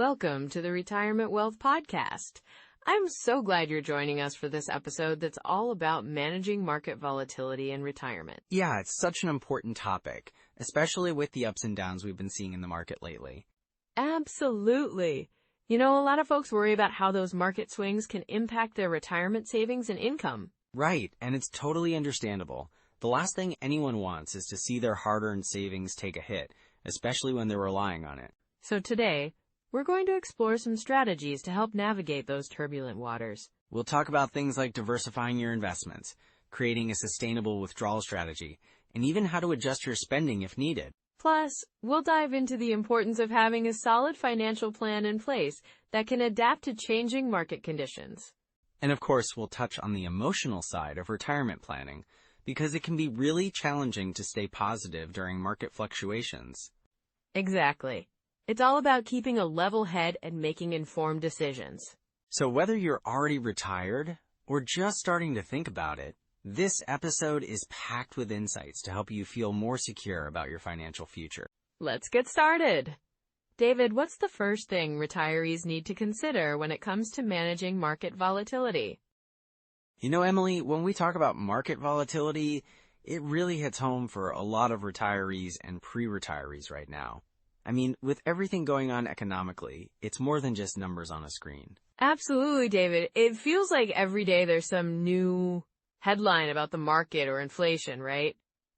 Welcome to the Retirement Wealth Podcast. I'm so glad you're joining us for this episode that's all about managing market volatility in retirement. Yeah, it's such an important topic, especially with the ups and downs we've been seeing in the market lately. Absolutely. You know, a lot of folks worry about how those market swings can impact their retirement savings and income. Right, and it's totally understandable. The last thing anyone wants is to see their hard-earned savings take a hit, especially when they're relying on it. So today, we're going to explore some strategies to help navigate those turbulent waters. We'll talk about things like diversifying your investments, creating a sustainable withdrawal strategy, and even how to adjust your spending if needed. Plus, we'll dive into the importance of having a solid financial plan in place that can adapt to changing market conditions. And of course, we'll touch on the emotional side of retirement planning, because it can be really challenging to stay positive during market fluctuations. Exactly. It's all about keeping a level head and making informed decisions. So whether you're already retired or just starting to think about it, this episode is packed with insights to help you feel more secure about your financial future. Let's get started. David, what's the first thing retirees need to consider when it comes to managing market volatility? You know, Emily, when we talk about market volatility, it really hits home for a lot of retirees and pre-retirees right now. I mean, with everything going on economically, it's more than just numbers on a screen. Absolutely, David. It feels like every day there's some new headline about the market or inflation, right?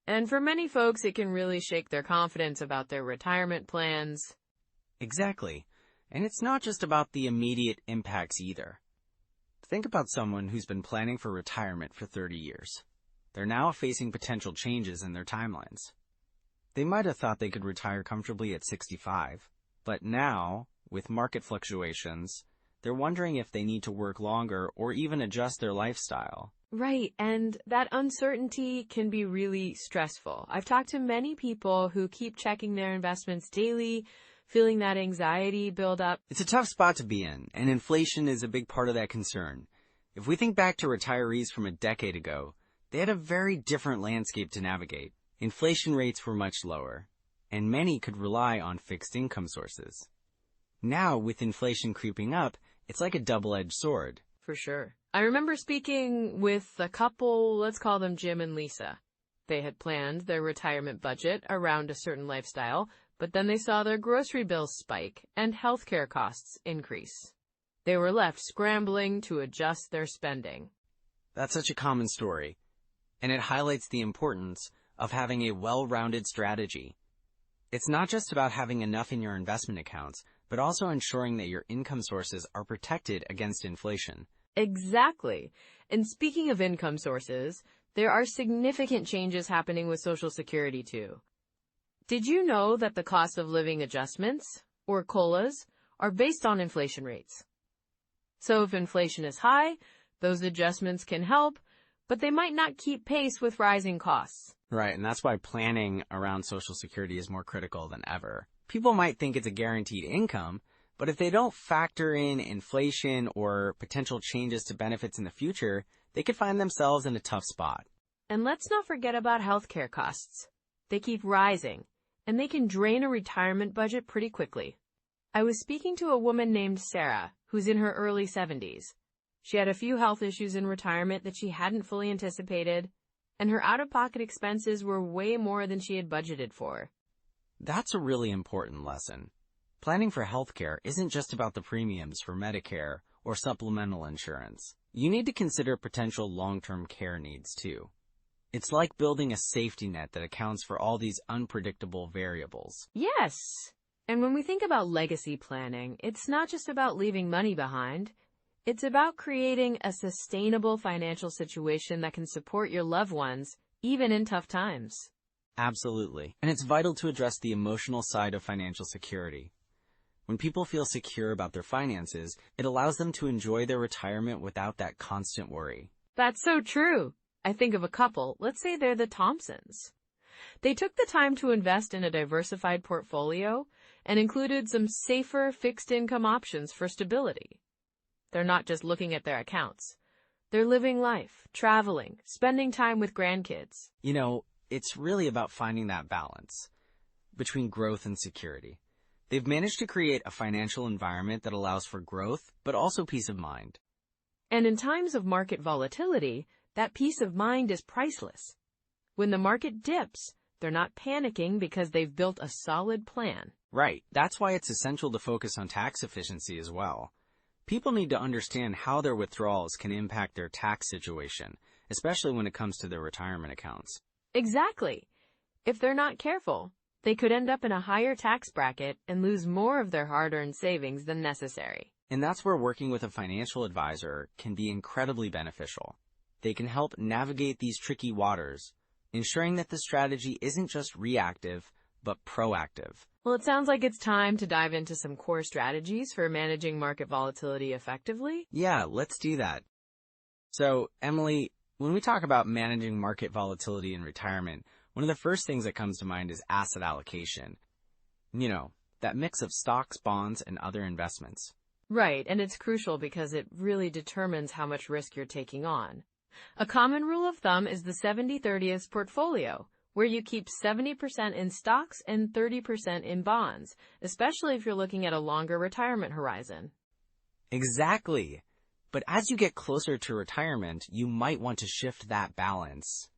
And for many folks, it can really shake their confidence about their retirement plans. Exactly. And it's not just about the immediate impacts either. Think about someone who's been planning for retirement for 30 years. They're now facing potential changes in their timelines. They might have thought they could retire comfortably at 65, but now, with market fluctuations, they're wondering if they need to work longer or even adjust their lifestyle. Right, and that uncertainty can be really stressful. I've talked to many people who keep checking their investments daily, feeling that anxiety build up. It's a tough spot to be in, and inflation is a big part of that concern. If we think back to retirees from a decade ago, they had a very different landscape to navigate. Inflation rates were much lower, and many could rely on fixed income sources. Now, with inflation creeping up, it's like a double-edged sword. For sure. I remember speaking with a couple, let's call them Jim and Lisa. They had planned their retirement budget around a certain lifestyle, but then they saw their grocery bills spike and healthcare costs increase. They were left scrambling to adjust their spending. That's such a common story, and it highlights the importance of having a well-rounded strategy. It's not just about having enough in your investment accounts, but also ensuring that your income sources are protected against inflation. Exactly. And speaking of income sources, there are significant changes happening with Social Security too. Did you know that the cost of living adjustments, or COLAs, are based on inflation rates? So if inflation is high, those adjustments can help, but they might not keep pace with rising costs. Right, and that's why planning around Social Security is more critical than ever. People might think it's a guaranteed income, but if they don't factor in inflation or potential changes to benefits in the future, they could find themselves in a tough spot. And let's not forget about healthcare costs. They keep rising, and they can drain a retirement budget pretty quickly. I was speaking to a woman named Sarah, who's in her early 70s. She had a few health issues in retirement that she hadn't fully anticipated, and her out-of-pocket expenses were way more than she had budgeted for. That's a really important lesson. Planning for healthcare isn't just about the premiums for Medicare or supplemental insurance. You need to consider potential long-term care needs too. It's like building a safety net that accounts for all these unpredictable variables. Yes. And when we think about legacy planning, it's not just about leaving money behind. It's about creating a sustainable financial situation that can support your loved ones, even in tough times. Absolutely. And it's vital to address the emotional side of financial security. When people feel secure about their finances, it allows them to enjoy their retirement without that constant worry. That's so true. I think of a couple, let's say they're the Thompsons. They took the time to invest in a diversified portfolio and included some safer fixed income options for stability. They're not just looking at their accounts. They're living life, traveling, spending time with grandkids. You know, it's really about finding that balance between growth and security. They've managed to create a financial environment that allows for growth, but also peace of mind. And in times of market volatility, that peace of mind is priceless. When the market dips, they're not panicking because they've built a solid plan. Right. That's why it's essential to focus on tax efficiency as well. People need to understand how their withdrawals can impact their tax situation, especially when it comes to their retirement accounts. Exactly. If they're not careful, they could end up in a higher tax bracket and lose more of their hard-earned savings than necessary. And that's where working with a financial advisor can be incredibly beneficial. They can help navigate these tricky waters, ensuring that the strategy isn't just reactive, but proactive. Well, it sounds like it's time to dive into some core strategies for managing market volatility effectively. Yeah, let's do that. So, Emily, when we talk about managing market volatility in retirement, one of the first things that comes to mind is asset allocation. You know, that mix of stocks, bonds, and other investments. Right, and it's crucial because it really determines how much risk you're taking on. A common rule of thumb is the 70-30 portfolio, where you keep 70% in stocks and 30% in bonds, especially if you're looking at a longer retirement horizon. Exactly. But as you get closer to retirement, you might want to shift that balance.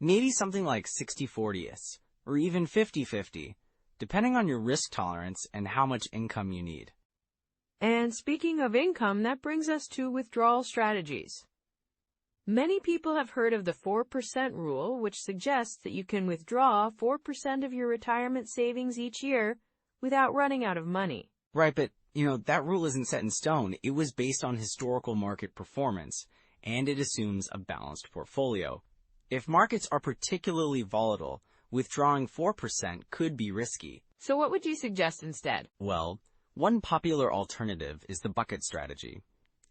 Maybe something like 60-40, or even 50-50, depending on your risk tolerance and how much income you need. And speaking of income, that brings us to withdrawal strategies. Many people have heard of the 4% rule, which suggests that you can withdraw 4% of your retirement savings each year without running out of money. Right, but, that rule isn't set in stone. It was based on historical market performance, and it assumes a balanced portfolio. If markets are particularly volatile, withdrawing 4% could be risky. So what would you suggest instead? Well, one popular alternative is the bucket strategy.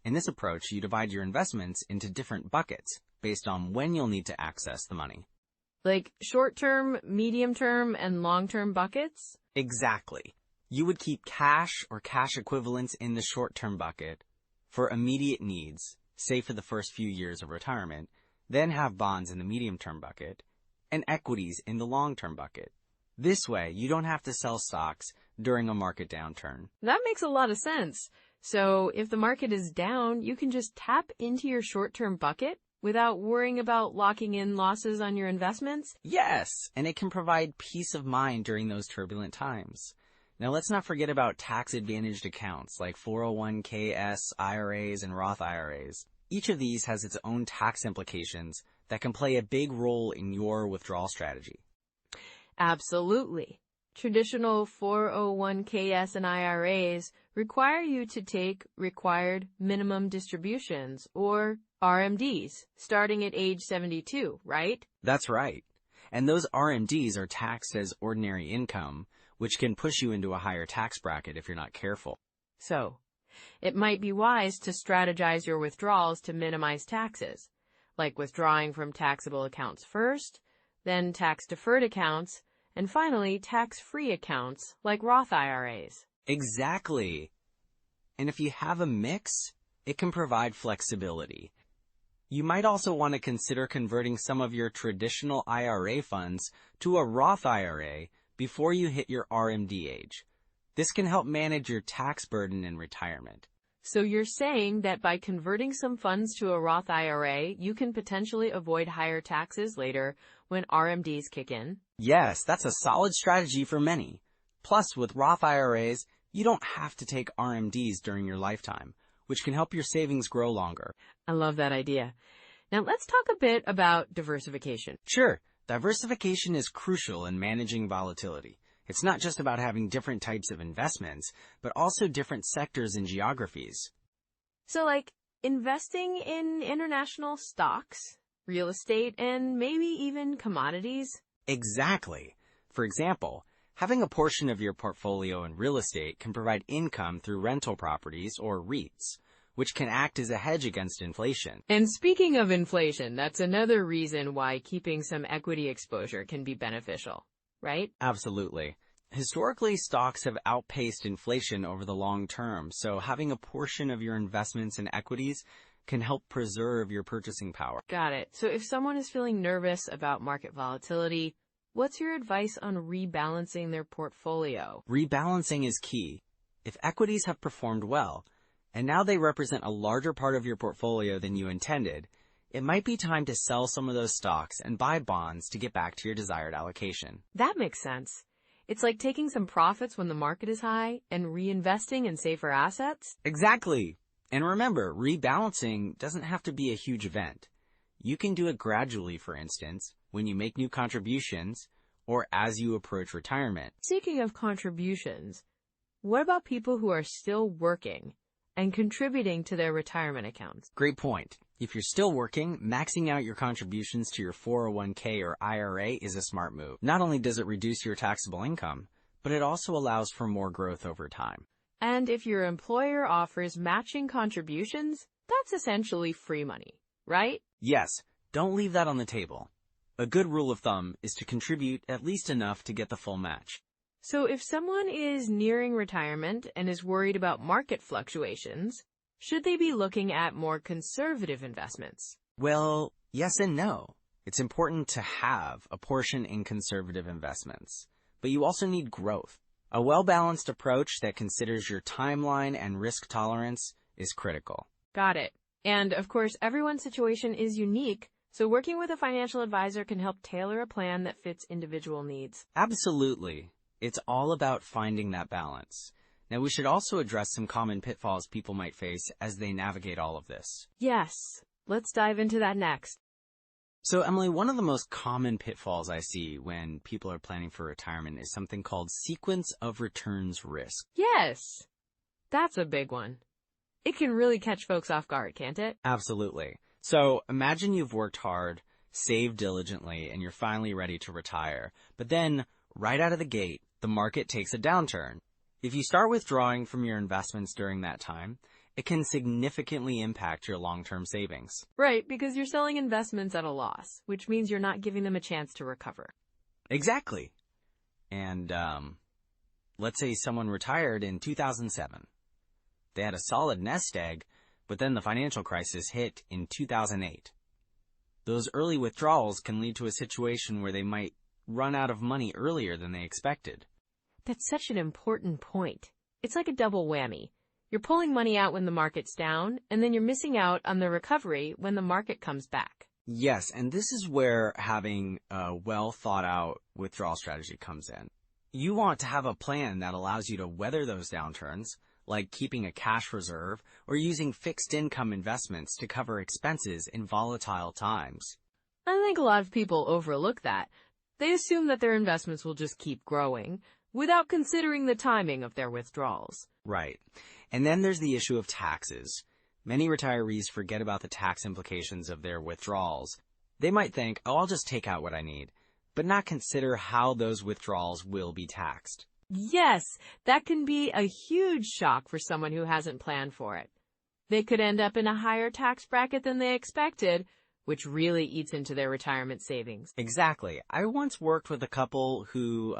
In this approach, you divide your investments into different buckets based on when you'll need to access the money. Like short-term, medium-term, and long-term buckets? Exactly. You would keep cash or cash equivalents in the short-term bucket for immediate needs, say for the first few years of retirement, then have bonds in the medium-term bucket, and equities in the long-term bucket. This way, you don't have to sell stocks during a market downturn. That makes a lot of sense. So if the market is down, you can just tap into your short-term bucket without worrying about locking in losses on your investments? Yes, and it can provide peace of mind during those turbulent times. Now, let's not forget about tax-advantaged accounts like 401ks, IRAs, and Roth IRAs. Each of these has its own tax implications that can play a big role in your withdrawal strategy. Absolutely. Traditional 401ks and IRAs require you to take required minimum distributions, or RMDs, starting at age 72, right? That's right. And those RMDs are taxed as ordinary income, which can push you into a higher tax bracket if you're not careful. So, it might be wise to strategize your withdrawals to minimize taxes, like withdrawing from taxable accounts first, then tax-deferred accounts, and finally tax-free accounts like Roth IRAs. Exactly. And if you have a mix, it can provide flexibility. You might also want to consider converting some of your traditional IRA funds to a Roth IRA before you hit your RMD age. This can help manage your tax burden in retirement. So you're saying that by converting some funds to a Roth IRA, you can potentially avoid higher taxes later when RMDs kick in? Yes, that's a solid strategy for many. Plus, with Roth IRAs, you don't have to take RMDs during your lifetime, which can help your savings grow longer. I love that idea. Now let's talk a bit about diversification. Sure, diversification is crucial in managing volatility. It's not just about having different types of investments, but also different sectors and geographies. So like investing in international stocks, real estate, and maybe even commodities? Exactly. For example, having a portion of your portfolio in real estate can provide income through rental properties or REITs, which can act as a hedge against inflation. And speaking of inflation, that's another reason why keeping some equity exposure can be beneficial, right? Absolutely. Historically, stocks have outpaced inflation over the long term, so having a portion of your investments in equities can help preserve your purchasing power. Got it. So if someone is feeling nervous about market volatility, what's your advice on rebalancing their portfolio? Rebalancing is key. If equities have performed well, and now they represent a larger part of your portfolio than you intended, it might be time to sell some of those stocks and buy bonds to get back to your desired allocation. That makes sense. It's like taking some profits when the market is high and reinvesting in safer assets. Exactly. And remember, rebalancing doesn't have to be a huge event. You can do it gradually, for instance, when you make new contributions or as you approach retirement. Speaking of contributions, what about people who are still working and contributing to their retirement accounts? Great point. If you're still working, maxing out your contributions to your 401k or IRA is a smart move. Not only does it reduce your taxable income, but it also allows for more growth over time. And if your employer offers matching contributions, that's essentially free money, right? Yes, don't leave that on the table. A good rule of thumb is to contribute at least enough to get the full match. So if someone is nearing retirement and is worried about market fluctuations, should they be looking at more conservative investments? Well, yes and no. It's important to have a portion in conservative investments, but you also need growth. A well-balanced approach that considers your timeline and risk tolerance is critical. Got it. And of course, everyone's situation is unique, so working with a financial advisor can help tailor a plan that fits individual needs. Absolutely. It's all about finding that balance. Now, we should also address some common pitfalls people might face as they navigate all of this. Yes, let's dive into that next. So, Emily, one of the most common pitfalls I see when people are planning for retirement is something called sequence of returns risk. Yes, that's a big one. It can really catch folks off guard, can't it? Absolutely. So, imagine you've worked hard, saved diligently, and you're finally ready to retire. But then, right out of the gate, the market takes a downturn. If you start withdrawing from your investments during that time, it can significantly impact your long-term savings. Right, because you're selling investments at a loss, which means you're not giving them a chance to recover. Exactly. And let's say someone retired in 2007. They had a solid nest egg, but then the financial crisis hit in 2008. Those early withdrawals can lead to a situation where they might run out of money earlier than they expected. That's such an important point. It's like a double whammy. You're pulling money out when the market's down, and then you're missing out on the recovery when the market comes back. Yes, and this is where having a well-thought-out withdrawal strategy comes in. You want to have a plan that allows you to weather those downturns, like keeping a cash reserve or using fixed income investments to cover expenses in volatile times. I think a lot of people overlook that. They assume that their investments will just keep growing, without considering the timing of their withdrawals. Right. And then there's the issue of taxes. Many retirees forget about the tax implications of their withdrawals. They might think, oh, I'll just take out what I need, but not consider how those withdrawals will be taxed. Yes, that can be a huge shock for someone who hasn't planned for it. They could end up in a higher tax bracket than they expected, which really eats into their retirement savings. Exactly. I once worked with a couple who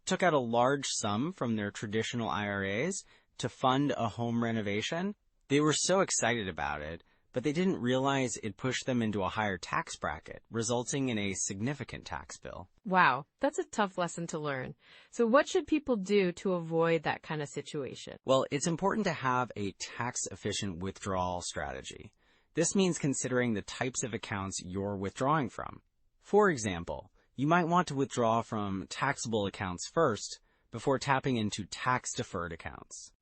took out a large sum from their traditional IRAs to fund a home renovation. They were so excited about it, but they didn't realize it pushed them into a higher tax bracket, resulting in a significant tax bill. Wow, that's a tough lesson to learn. So what should people do to avoid that kind of situation? Well, it's important to have a tax-efficient withdrawal strategy. This means considering the types of accounts you're withdrawing from. For example, you might want to withdraw from taxable accounts first before tapping into tax-deferred accounts.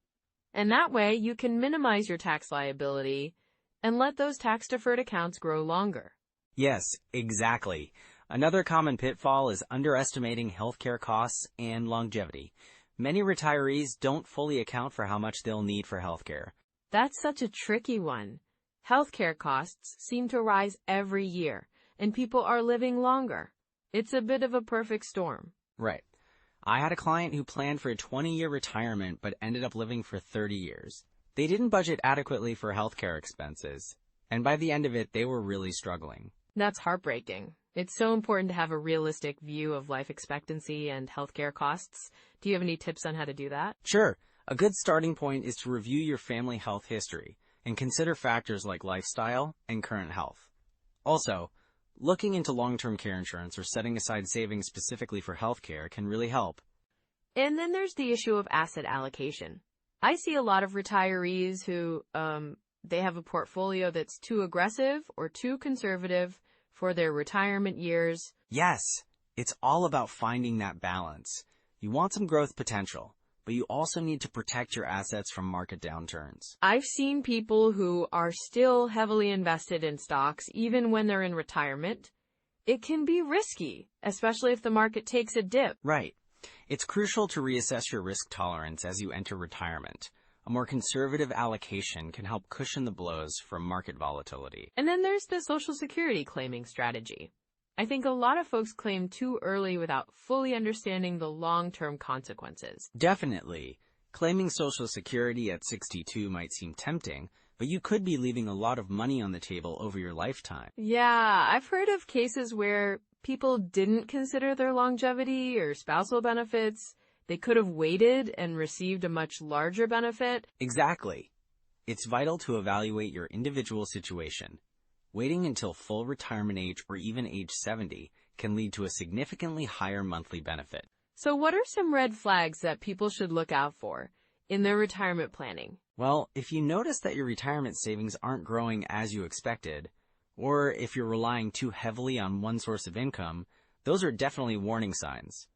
And that way you can minimize your tax liability and let those tax-deferred accounts grow longer. Yes, exactly. Another common pitfall is underestimating healthcare costs and longevity. Many retirees don't fully account for how much they'll need for healthcare. That's such a tricky one. Healthcare costs seem to rise every year, and people are living longer. It's a bit of a perfect storm. Right. I had a client who planned for a 20-year retirement but ended up living for 30 years. They didn't budget adequately for healthcare expenses, and by the end of it, they were really struggling. That's heartbreaking. It's so important to have a realistic view of life expectancy and healthcare costs. Do you have any tips on how to do that? Sure. A good starting point is to review your family health history and consider factors like lifestyle and current health. Also, Looking into long-term care insurance or setting aside savings specifically for healthcare can really help. And then there's the issue of asset allocation. I see a lot of retirees who, they have a portfolio that's too aggressive or too conservative for their retirement years. Yes, it's all about finding that balance. You want some growth potential, but you also need to protect your assets from market downturns. I've seen people who are still heavily invested in stocks even when they're in retirement. It can be risky, especially if the market takes a dip. Right. It's crucial to reassess your risk tolerance as you enter retirement. A more conservative allocation can help cushion the blows from market volatility. And then there's the Social Security claiming strategy. I think a lot of folks claim too early without fully understanding the long-term consequences. Definitely. Claiming Social Security at 62 might seem tempting, but you could be leaving a lot of money on the table over your lifetime. Yeah, I've heard of cases where people didn't consider their longevity or spousal benefits. They could have waited and received a much larger benefit. Exactly. It's vital to evaluate your individual situation. Waiting until full retirement age or even age 70 can lead to a significantly higher monthly benefit. So what are some red flags that people should look out for in their retirement planning? Well, if you notice that your retirement savings aren't growing as you expected, or if you're relying too heavily on one source of income, those are definitely warning signs.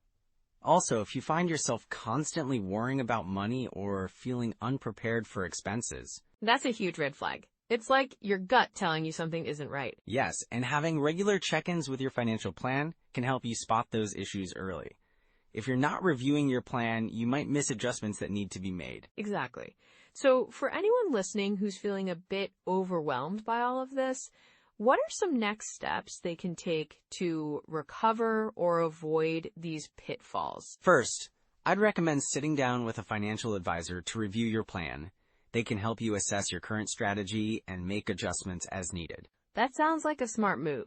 Also, if you find yourself constantly worrying about money or feeling unprepared for expenses. That's a huge red flag. It's like your gut telling you something isn't right. Yes, and having regular check-ins with your financial plan can help you spot those issues early. If you're not reviewing your plan, you might miss adjustments that need to be made. Exactly. So for anyone listening who's feeling a bit overwhelmed by all of this, what are some next steps they can take to recover or avoid these pitfalls? First, I'd recommend sitting down with a financial advisor to review your plan. They can help you assess your current strategy and make adjustments as needed. That sounds like a smart move.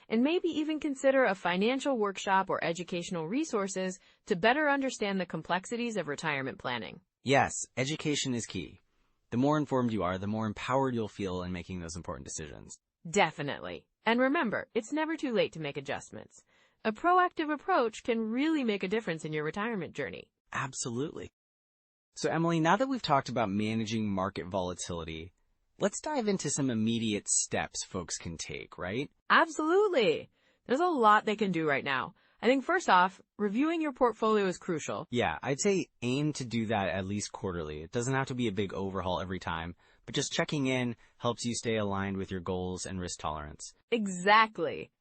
And maybe even consider a financial workshop or educational resources to better understand the complexities of retirement planning. Yes, education is key. The more informed you are, the more empowered you'll feel in making those important decisions. Definitely. And remember, it's never too late to make adjustments. A proactive approach can really make a difference in your retirement journey. Absolutely. So Emily, now that we've talked about managing market volatility, let's dive into some immediate steps folks can take, right? Absolutely. There's a lot they can do right now. I think first off, reviewing your portfolio is crucial. Yeah, I'd say aim to do that at least quarterly. It doesn't have to be a big overhaul every time, but just checking in helps you stay aligned with your goals and risk tolerance. Exactly.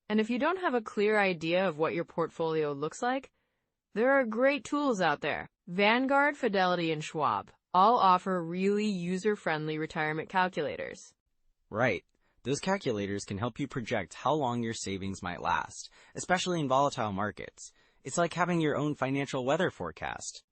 And if you don't have a clear idea of what your portfolio looks like, there are great tools out there. Vanguard, Fidelity, and Schwab all offer really user-friendly retirement calculators. Right. Those calculators can help you project how long your savings might last, especially in volatile markets. It's like having your own financial weather forecast.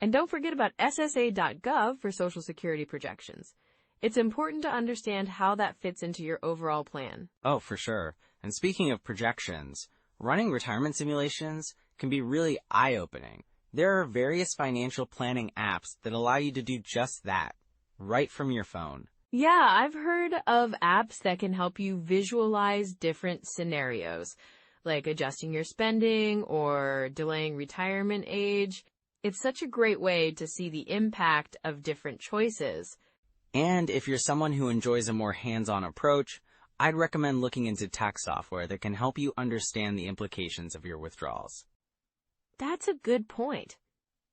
And don't forget about SSA.gov for Social Security projections. It's important to understand how that fits into your overall plan. Oh, for sure. And speaking of projections, running retirement simulations can be really eye-opening. There are various financial planning apps that allow you to do just that, right from your phone. Yeah, I've heard of apps that can help you visualize different scenarios, like adjusting your spending or delaying retirement age. It's such a great way to see the impact of different choices. And if you're someone who enjoys a more hands-on approach, I'd recommend looking into tax software that can help you understand the implications of your withdrawals. That's a good point.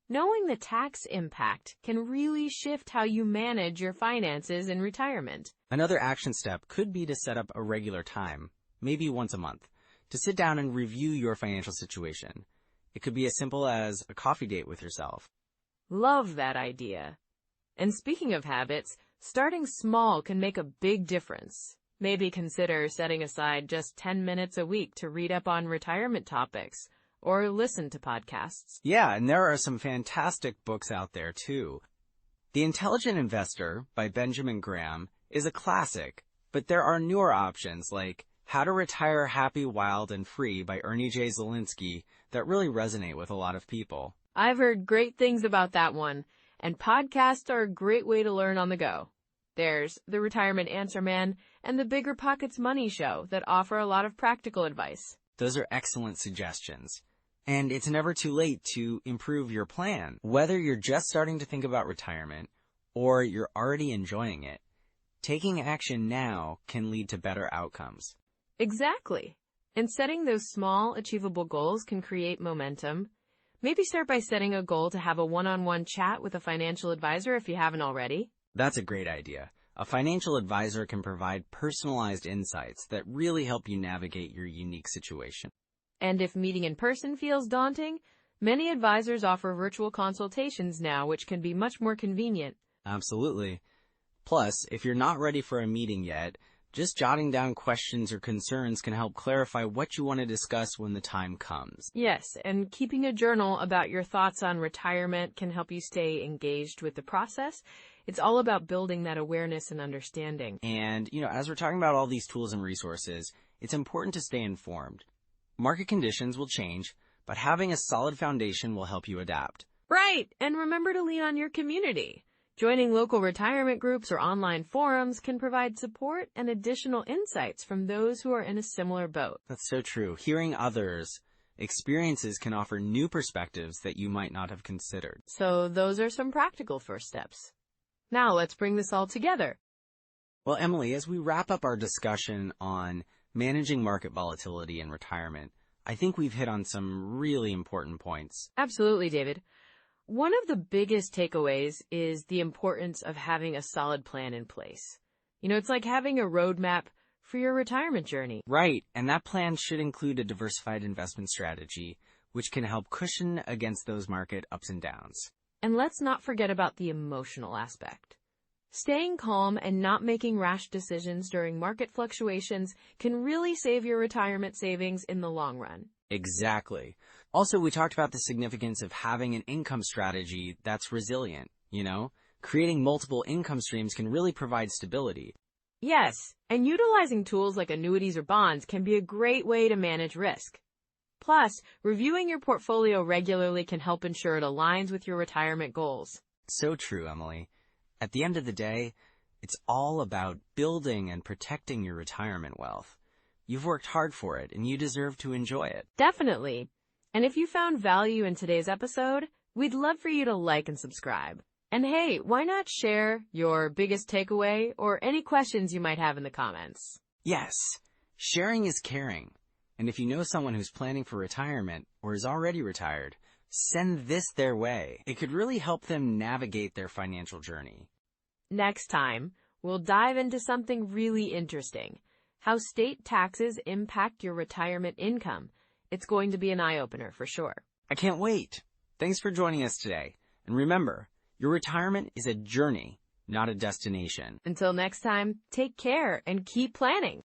Knowing the tax impact can really shift how you manage your finances in retirement. Another action step could be to set up a regular time, maybe once a month, to sit down and review your financial situation. It could be as simple as a coffee date with yourself. Love that idea. And speaking of habits, starting small can make a big difference. Maybe consider setting aside just 10 minutes a week to read up on retirement topics or listen to podcasts. Yeah, and there are some fantastic books out there too. The Intelligent Investor by Benjamin Graham is a classic, but there are newer options like How to Retire Happy, Wild, and Free by Ernie J. Zielinski that really resonate with a lot of people. I've heard great things about that one, and podcasts are a great way to learn on the go. There's the Retirement Answer Man and the Bigger Pockets Money Show that offer a lot of practical advice. Those are excellent suggestions. And it's never too late to improve your plan. Whether you're just starting to think about retirement or you're already enjoying it, taking action now can lead to better outcomes. Exactly. And setting those small, achievable goals can create momentum. Maybe start by setting a goal to have a one-on-one chat with a financial advisor if you haven't already. That's a great idea. A financial advisor can provide personalized insights that really help you navigate your unique situation. And if meeting in person feels daunting, many advisors offer virtual consultations now, which can be much more convenient. Absolutely. Plus, if you're not ready for a meeting yet, just jotting down questions or concerns can help clarify what you want to discuss when the time comes. Yes, and keeping a journal about your thoughts on retirement can help you stay engaged with the process. It's all about building that awareness and understanding. And, as we're talking about all these tools and resources, it's important to stay informed. Market conditions will change, but having a solid foundation will help you adapt. Right, and remember to lean on your community. Joining local retirement groups or online forums can provide support and additional insights from those who are in a similar boat. That's so true. Hearing others' experiences can offer new perspectives that you might not have considered. So those are some practical first steps. Now let's bring this all together. Well, Emily, as we wrap up our discussion on managing market volatility in retirement, I think we've hit on some really important points. Absolutely, David. One of the biggest takeaways is the importance of having a solid plan in place. It's like having a roadmap for your retirement journey. Right, and that plan should include a diversified investment strategy, which can help cushion against those market ups and downs. And let's not forget about the emotional aspect. Staying calm and not making rash decisions during market fluctuations can really save your retirement savings in the long run. Exactly. Also, we talked about the significance of having an income strategy that's resilient, Creating multiple income streams can really provide stability. Yes, and utilizing tools like annuities or bonds can be a great way to manage risk. Plus, reviewing your portfolio regularly can help ensure it aligns with your retirement goals. So true, Emily. At the end of the day, it's all about building and protecting your retirement wealth. You've worked hard for it, and you deserve to enjoy it. Definitely. And if you found value in today's episode, we'd love for you to like and subscribe. And hey, why not share your biggest takeaway or any questions you might have in the comments? Yes, sharing is caring. And if you know someone who's planning for retirement or is already retired, send this their way. It could really help them navigate their financial journey. Next time, we'll dive into something really interesting: how state taxes impact your retirement income. It's going to be an eye-opener for sure. I can't wait. Thanks for joining us today. And remember, your retirement is a journey, not a destination. Until next time, take care and keep planning.